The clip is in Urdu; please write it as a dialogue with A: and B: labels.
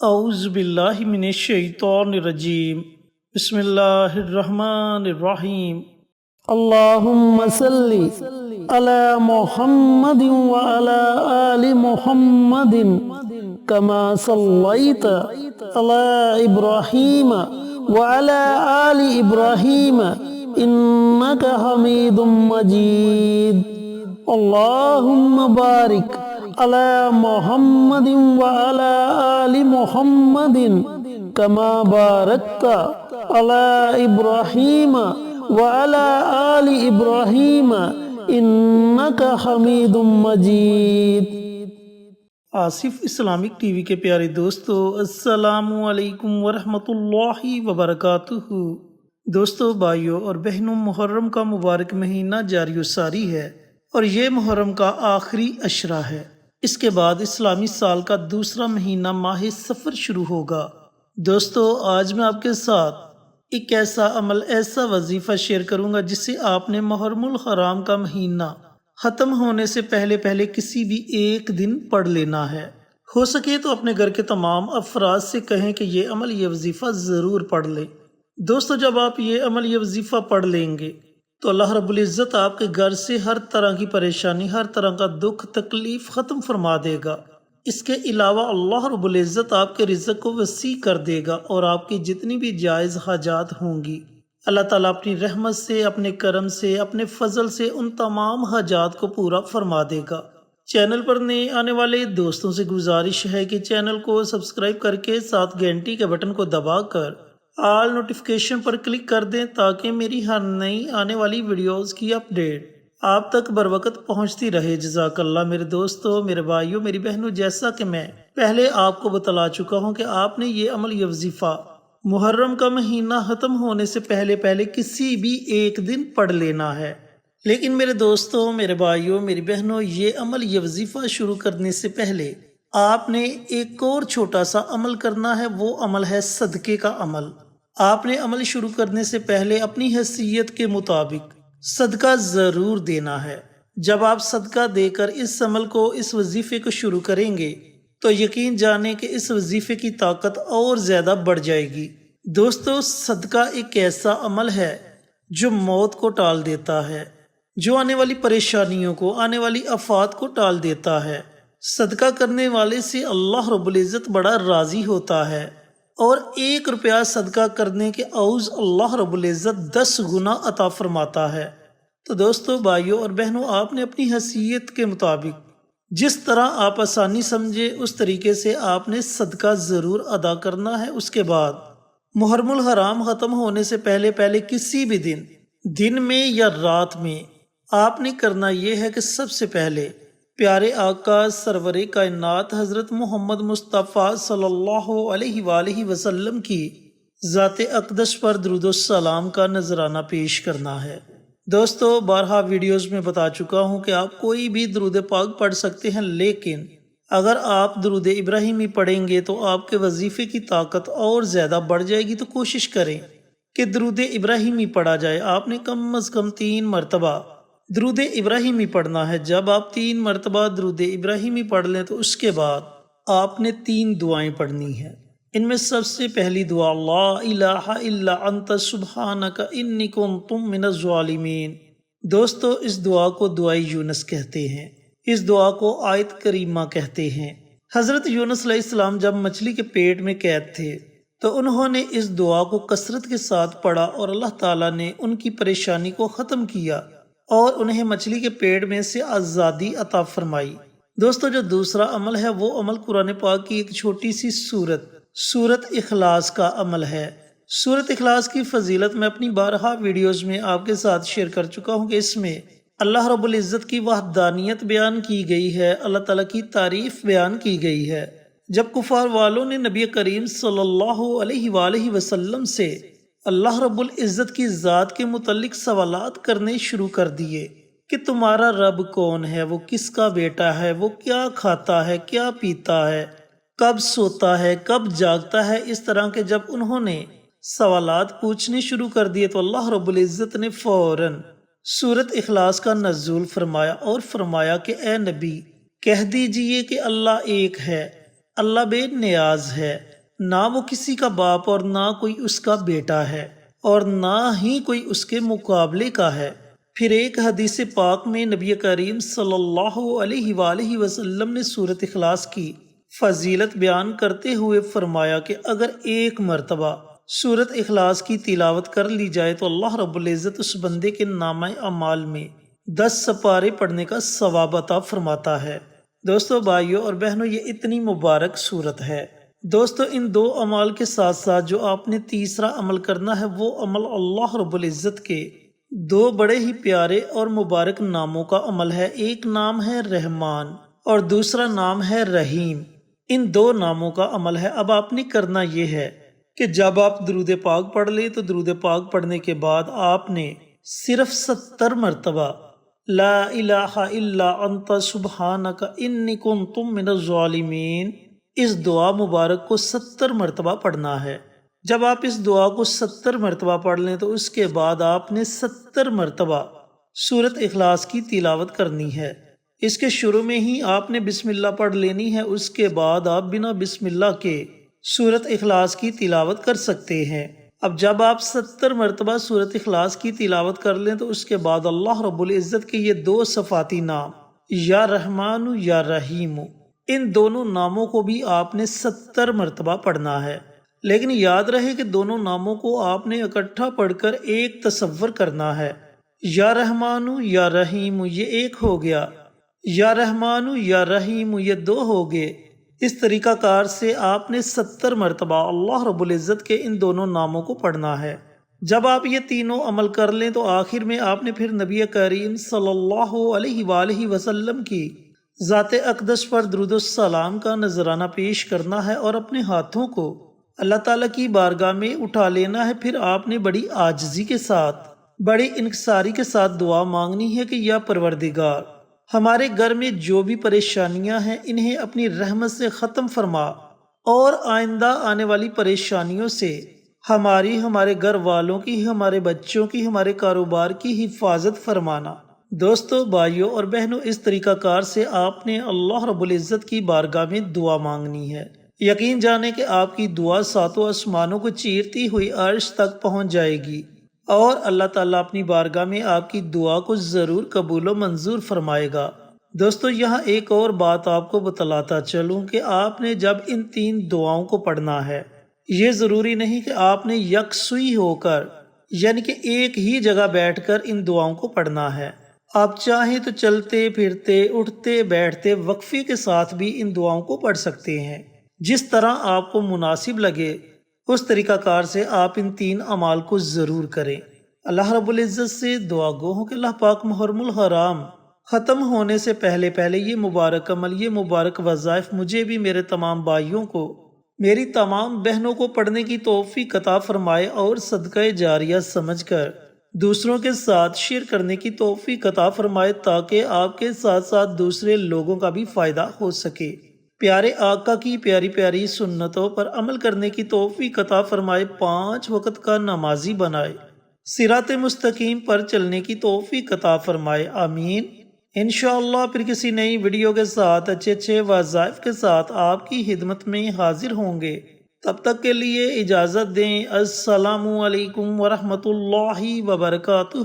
A: اعوذ باللہ من الشیطان الرجیم بسم اللہ الرحمن الرحیم
B: اللہم صلی علی محمد وعلی آل محمد کما صلیت علی ابراہیم وعلی آل ابراہیم انک حمید مجید اللہم بارک علی محمد وعلی آل محمد کما بارکت علی ابراہیم وعلی آل ابراہیم انک حمید مجید۔
A: آصف اسلامک ٹی وی کے پیارے دوستو، السلام علیکم ورحمۃ اللہ وبرکاتہ۔ دوستو، بھائیوں اور بہنوں، محرم کا مبارک مہینہ جاری و ساری ہے اور یہ محرم کا آخری عشرہ ہے۔ اس کے بعد اسلامی سال کا دوسرا مہینہ ماہ صفر شروع ہوگا۔ دوستو، آج میں آپ کے ساتھ ایک ایسا عمل، ایسا وظیفہ شیئر کروں گا جس سے آپ نے محرم الحرام کا مہینہ ختم ہونے سے پہلے کسی بھی ایک دن پڑھ لینا ہے۔ ہو سکے تو اپنے گھر کے تمام افراد سے کہیں کہ یہ عمل، یہ وظیفہ ضرور پڑھ لیں۔ دوستو، جب آپ یہ عمل، یہ وظیفہ پڑھ لیں گے تو اللہ رب العزت آپ کے گھر سے ہر طرح کی پریشانی، ہر طرح کا دکھ تکلیف ختم فرما دے گا۔ اس کے علاوہ اللہ رب العزت آپ کے رزق کو وسیع کر دے گا اور آپ کی جتنی بھی جائز حاجات ہوں گی، اللہ تعالیٰ اپنی رحمت سے، اپنے کرم سے، اپنے فضل سے ان تمام حاجات کو پورا فرما دے گا۔ چینل پر نئے آنے والے دوستوں سے گزارش ہے کہ چینل کو سبسکرائب کر کے ساتھ گھنٹی کے بٹن کو دبا کر آل نوٹیفیکیشن پر کلک کر دیں تاکہ میری ہر نئی آنے والی ویڈیوز کی اپڈیٹ آپ تک بروقت پہنچتی رہے۔ جزاک اللہ میرے دوستوں، میرے بھائیوں، میری بہنوں، جیسا کہ میں پہلے آپ کو بتلا چکا ہوں کہ آپ نے یہ عمل، یہ وظیفہ محرم کا مہینہ ختم ہونے سے پہلے کسی بھی ایک دن پڑھ لینا ہے۔ لیکن میرے دوستوں، میرے بھائیوں، میری بہنوں، یہ عمل، یہ وظیفہ شروع کرنے سے پہلے آپ نے ایک اور چھوٹا سا عمل کرنا ہے۔ وہ عمل ہے صدقے کا عمل۔ آپ نے عمل شروع کرنے سے پہلے اپنی حیثیت کے مطابق صدقہ ضرور دینا ہے۔ جب آپ صدقہ دے کر اس عمل کو، اس وظیفے کو شروع کریں گے تو یقین جانیں کہ اس وظیفے کی طاقت اور زیادہ بڑھ جائے گی۔ دوستو، صدقہ ایک ایسا عمل ہے جو موت کو ٹال دیتا ہے، جو آنے والی پریشانیوں کو، آنے والی آفات کو ٹال دیتا ہے۔ صدقہ کرنے والے سے اللہ رب العزت بڑا راضی ہوتا ہے اور 1 روپیہ صدقہ کرنے کے عوض اللہ رب العزت 10 گنا عطا فرماتا ہے۔ تو دوستو، بھائیوں اور بہنوں، آپ نے اپنی حیثیت کے مطابق جس طرح آپ آسانی سمجھے اس طریقے سے آپ نے صدقہ ضرور ادا کرنا ہے۔ اس کے بعد محرم الحرام ختم ہونے سے پہلے کسی بھی دن میں یا رات میں آپ نے کرنا یہ ہے کہ سب سے پہلے پیارے آقا سرور کائنات حضرت محمد مصطفیٰ صلی اللہ علیہ وآلہ وسلم کی ذات اقدس پر درود و سلام کا نذرانہ پیش کرنا ہے۔ دوستو، بارہا ویڈیوز میں بتا چکا ہوں کہ آپ کوئی بھی درود پاک پڑھ سکتے ہیں، لیکن اگر آپ درود ابراہیمی پڑھیں گے تو آپ کے وظیفے کی طاقت اور زیادہ بڑھ جائے گی۔ تو کوشش کریں کہ درود ابراہیمی پڑھا جائے۔ آپ نے کم از کم 3 مرتبہ درود ابراہیمی پڑھنا ہے۔ جب آپ 3 مرتبہ درود ابراہیمی پڑھ لیں تو اس کے بعد آپ نے 3 دعائیں پڑھنی ہیں۔ ان میں سب سے پہلی دعا، لا الہ الا انت سبحانک انی کنت من الظالمین۔ دوستو، اس دعا کو دعائے یونس کہتے ہیں، اس دعا کو آیت کریمہ کہتے ہیں۔ حضرت یونس علیہ السلام جب مچھلی کے پیٹ میں قید تھے تو انہوں نے اس دعا کو کثرت کے ساتھ پڑھا اور اللہ تعالیٰ نے ان کی پریشانی کو ختم کیا اور انہیں مچھلی کے پیٹ میں سے آزادی عطا فرمائی۔ دوستو، جو دوسرا عمل ہے وہ عمل قرآن پاک کی ایک چھوٹی سی سورت اخلاص کا عمل ہے۔ سورت اخلاص کی فضیلت میں اپنی بارہا ویڈیوز میں آپ کے ساتھ شیئر کر چکا ہوں کہ اس میں اللہ رب العزت کی وحدانیت بیان کی گئی ہے، اللہ تعالیٰ کی تعریف بیان کی گئی ہے۔ جب کفار والوں نے نبی کریم صلی اللہ علیہ وآلہ وسلم سے اللہ رب العزت کی ذات کے متعلق سوالات کرنے شروع کر دیے کہ تمہارا رب کون ہے، وہ کس کا بیٹا ہے، وہ کیا کھاتا ہے، کیا پیتا ہے، کب سوتا ہے، کب جاگتا ہے، اس طرح کے جب انہوں نے سوالات پوچھنے شروع کر دیے تو اللہ رب العزت نے فوراً سورت اخلاص کا نزول فرمایا اور فرمایا کہ اے نبی، کہہ دیجئے کہ اللہ ایک ہے، اللہ بے نیاز ہے، نہ وہ کسی کا باپ اور نہ کوئی اس کا بیٹا ہے اور نہ ہی کوئی اس کے مقابلے کا ہے۔ پھر ایک حدیث پاک میں نبی کریم صلی اللہ علیہ وآلہ وسلم نے سورۃ اخلاص کی فضیلت بیان کرتے ہوئے فرمایا کہ اگر ایک مرتبہ سورۃ اخلاص کی تلاوت کر لی جائے تو اللہ رب العزت اس بندے کے نامہ اعمال میں 10 سپارے پڑھنے کا ثواب عطا فرماتا ہے۔ دوستو، بھائیو اور بہنوں، یہ اتنی مبارک سورت ہے۔ دوستو، ان دو اعمال کے ساتھ ساتھ جو آپ نے تیسرا عمل کرنا ہے وہ عمل اللہ رب العزت کے دو بڑے ہی پیارے اور مبارک ناموں کا عمل ہے۔ ایک نام ہے رحمان اور دوسرا نام ہے رحیم۔ ان دو ناموں کا عمل ہے۔ اب آپ نے کرنا یہ ہے کہ جب آپ درود پاک پڑھ لیں تو درود پاک پڑھنے کے بعد آپ نے صرف 70 مرتبہ لا الہ الا انت سبحانک انی کنت من الظالمین اس دعا مبارک کو 70 مرتبہ پڑھنا ہے۔ جب آپ اس دعا کو 70 مرتبہ پڑھ لیں تو اس کے بعد آپ نے 70 مرتبہ سورۃ اخلاص کی تلاوت کرنی ہے۔ اس کے شروع میں ہی آپ نے بسم اللہ پڑھ لینی ہے، اس کے بعد آپ بنا بسم اللہ کے سورۃ اخلاص کی تلاوت کر سکتے ہیں۔ اب جب آپ 70 مرتبہ سورۃ اخلاص کی تلاوت کر لیں تو اس کے بعد اللہ رب العزت کے یہ دو صفاتی نام یا رحمان یا رحیم، ان دونوں ناموں کو بھی آپ نے 70 مرتبہ پڑھنا ہے۔ لیکن یاد رہے کہ دونوں ناموں کو آپ نے اکٹھا پڑھ کر ایک تصور کرنا ہے۔ یا رحمان یا رحیم یہ ایک ہو گیا، یا رحمان یا رحیم یہ دو ہو گئے۔ اس طریقہ کار سے آپ نے 70 مرتبہ اللہ رب العزت کے ان دونوں ناموں کو پڑھنا ہے۔ جب آپ یہ تینوں عمل کر لیں تو آخر میں آپ نے پھر نبی کریم صلی اللہ علیہ وآلہ وسلم کی ذات اقدس پر درود السلام کا نذرانہ پیش کرنا ہے اور اپنے ہاتھوں کو اللہ تعالیٰ کی بارگاہ میں اٹھا لینا ہے۔ پھر آپ نے بڑی عاجزی کے ساتھ، بڑی انکساری کے ساتھ دعا مانگنی ہے کہ یا پروردگار، ہمارے گھر میں جو بھی پریشانیاں ہیں انہیں اپنی رحمت سے ختم فرما اور آئندہ آنے والی پریشانیوں سے ہماری، ہمارے گھر والوں کی، ہمارے بچوں کی، ہمارے کاروبار کی حفاظت فرمانا۔ دوستو، بھائیوں اور بہنوں، اس طریقہ کار سے آپ نے اللہ رب العزت کی بارگاہ میں دعا مانگنی ہے۔ یقین جانیں کہ آپ کی دعا ساتوں آسمانوں کو چیرتی ہوئی عرش تک پہنچ جائے گی اور اللہ تعالیٰ اپنی بارگاہ میں آپ کی دعا کو ضرور قبول و منظور فرمائے گا۔ دوستو، یہاں ایک اور بات آپ کو بتلاتا چلوں کہ آپ نے جب ان تین دعاؤں کو پڑھنا ہے، یہ ضروری نہیں کہ آپ نے یکسوئی ہو کر، یعنی کہ ایک ہی جگہ بیٹھ کر ان دعاؤں کو پڑھنا ہے۔ آپ چاہیں تو چلتے پھرتے، اٹھتے بیٹھتے وقفے کے ساتھ بھی ان دعاؤں کو پڑھ سکتے ہیں۔ جس طرح آپ کو مناسب لگے اس طریقہ کار سے آپ ان تین اعمال کو ضرور کریں۔ اللہ رب العزت سے دعا گو ہوں کہ اللہ پاک محرم الحرام ختم ہونے سے پہلے یہ مبارک عمل، یہ مبارک وظائف مجھے بھی، میرے تمام بھائیوں کو، میری تمام بہنوں کو پڑھنے کی توفیق عطا فرمائے اور صدقہ جاریہ سمجھ کر دوسروں کے ساتھ شیئر کرنے کی توفیق عطا فرمائے تاکہ آپ کے ساتھ ساتھ دوسرے لوگوں کا بھی فائدہ ہو سکے۔ پیارے آقا کی پیاری پیاری سنتوں پر عمل کرنے کی توفیق عطا فرمائے، 5 وقت کا نمازی بنائے، صراط مستقیم پر چلنے کی توفیق عطا فرمائے، آمین۔ انشاءاللہ پھر کسی نئی ویڈیو کے ساتھ اچھے وظائف کے ساتھ آپ کی خدمت میں حاضر ہوں گے۔ تب تک کے لیے اجازت دیں۔ السلام علیکم ورحمۃ اللہ وبرکاتہ۔